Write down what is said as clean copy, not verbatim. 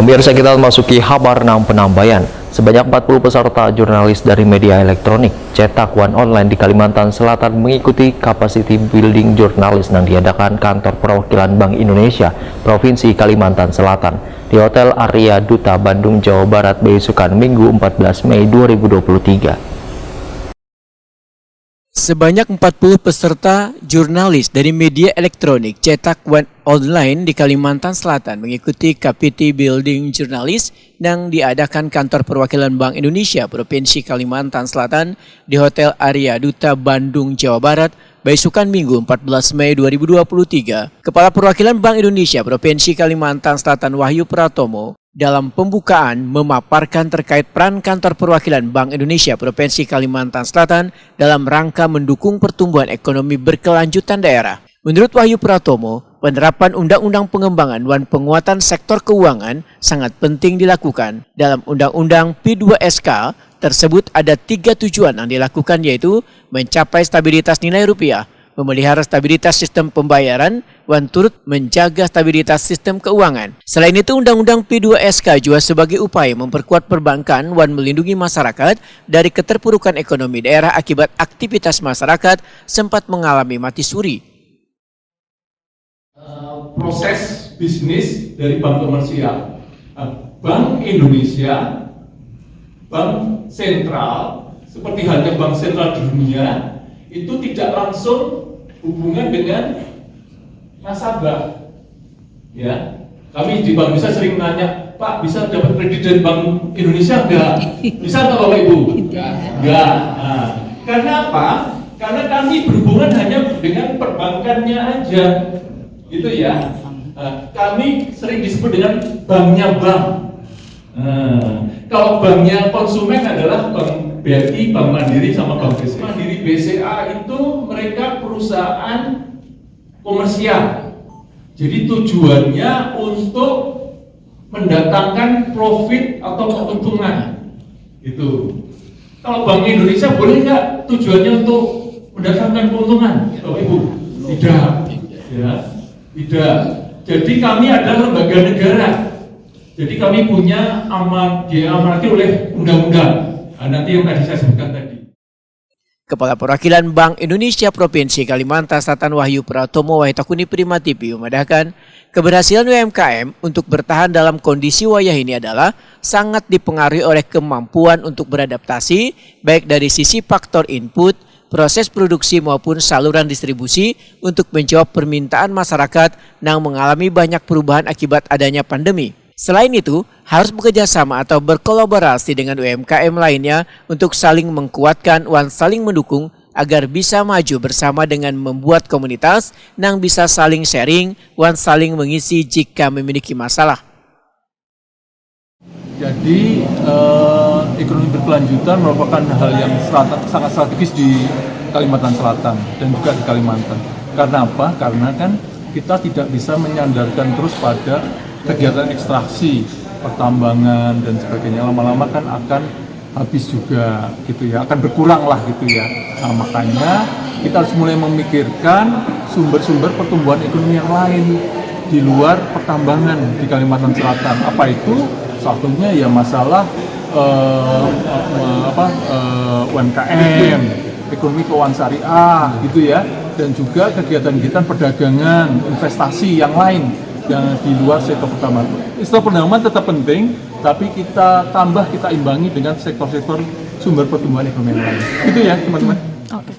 Pemirsa, kita memasuki kabar 6 penambahan. Sebanyak 40 peserta jurnalis dari media elektronik, cetak, online di Kalimantan Selatan mengikuti Capacity Building Jurnalis yang diadakan Kantor Perwakilan Bank Indonesia Provinsi Kalimantan Selatan di Hotel Arya Duta Bandung, Jawa Barat, besokan Minggu 14 Mei 2023. Sebanyak 40 peserta jurnalis dari media elektronik, cetak, online di Kalimantan Selatan mengikuti Capacity Building Jurnalis yang diadakan Kantor Perwakilan Bank Indonesia Provinsi Kalimantan Selatan di Hotel Arya Duta Bandung, Jawa Barat, besokan Minggu 14 Mei 2023. Kepala Perwakilan Bank Indonesia Provinsi Kalimantan Selatan Wahyu Pratomo dalam pembukaan memaparkan terkait peran Kantor Perwakilan Bank Indonesia Provinsi Kalimantan Selatan dalam rangka mendukung pertumbuhan ekonomi berkelanjutan daerah. Menurut Wahyu Pratomo, penerapan Undang-Undang Pengembangan dan Penguatan Sektor Keuangan sangat penting dilakukan. Dalam Undang-Undang P2SK tersebut ada 3 tujuan yang dilakukan, yaitu mencapai stabilitas nilai rupiah, memelihara stabilitas sistem pembayaran, dan turut menjaga stabilitas sistem keuangan. Selain itu, Undang-Undang P2SK juga sebagai upaya memperkuat perbankan dan melindungi masyarakat dari keterpurukan ekonomi daerah akibat aktivitas masyarakat sempat mengalami mati suri. Proses bisnis dari bank komersial, Bank Indonesia, Bank Sentral, seperti halnya Bank Sentral Dunia, itu tidak langsung hubungan dengan nasabah. Ya, kami di Bank Indonesia sering nanya, Pak, bisa dapat kredit dari Bank Indonesia enggak? Bisa nggak Bapak Ibu? Enggak. Nah, karena apa? Karena kami berhubungan hanya dengan perbankannya aja, gitu ya. Kami sering disebut dengan banknya bank. Kalau banknya konsumen adalah Bank BRI, Bank Mandiri, sama Bank BCA. Mandiri BCA itu mereka perusahaan komersial. Jadi tujuannya untuk mendatangkan profit atau keuntungan. Itu. Kalau Bank Indonesia boleh nggak tujuannya untuk mendatangkan keuntungan, Bapak Ibu? Tidak. Ya, tidak. Jadi kami adalah lembaga negara. Jadi kami punya diamanati oleh undang-undang. Nanti yang tadi saya sebutkan tadi. Kepala Perwakilan Bank Indonesia Provinsi Kalimantan Selatan Wahyu Pratomo Wahitakuni Prima TV memandangkan keberhasilan UMKM untuk bertahan dalam kondisi wayah ini adalah sangat dipengaruhi oleh kemampuan untuk beradaptasi baik dari sisi faktor input, proses produksi maupun saluran distribusi untuk menjawab permintaan masyarakat yang mengalami banyak perubahan akibat adanya pandemi. Selain itu, harus bekerja sama atau berkolaborasi dengan UMKM lainnya untuk saling menguatkan dan saling mendukung agar bisa maju bersama dengan membuat komunitas yang bisa saling sharing dan saling mengisi jika memiliki masalah. Jadi ekonomi berkelanjutan merupakan hal yang sangat strategis di Kalimantan Selatan dan juga di Kalimantan. Karena apa? Karena kan kita tidak bisa menyandarkan terus pada kegiatan ekstraksi, pertambangan dan sebagainya. Lama-lama kan akan habis juga gitu ya, akan berkurang lah gitu ya. Nah, makanya kita harus mulai memikirkan sumber-sumber pertumbuhan ekonomi yang lain di luar pertambangan di Kalimantan Selatan. Apa itu? Satunya ya masalah UMKM, ekonomi keuangan syariah gitu ya, dan juga kegiatan-kegiatan perdagangan, investasi yang lain yang di luar sektor pertambangan. Sektor pertambangan tetap penting, tapi kita imbangi dengan sektor-sektor sumber pertumbuhan ekonomi yang lain. Itu ya teman-teman. Okay.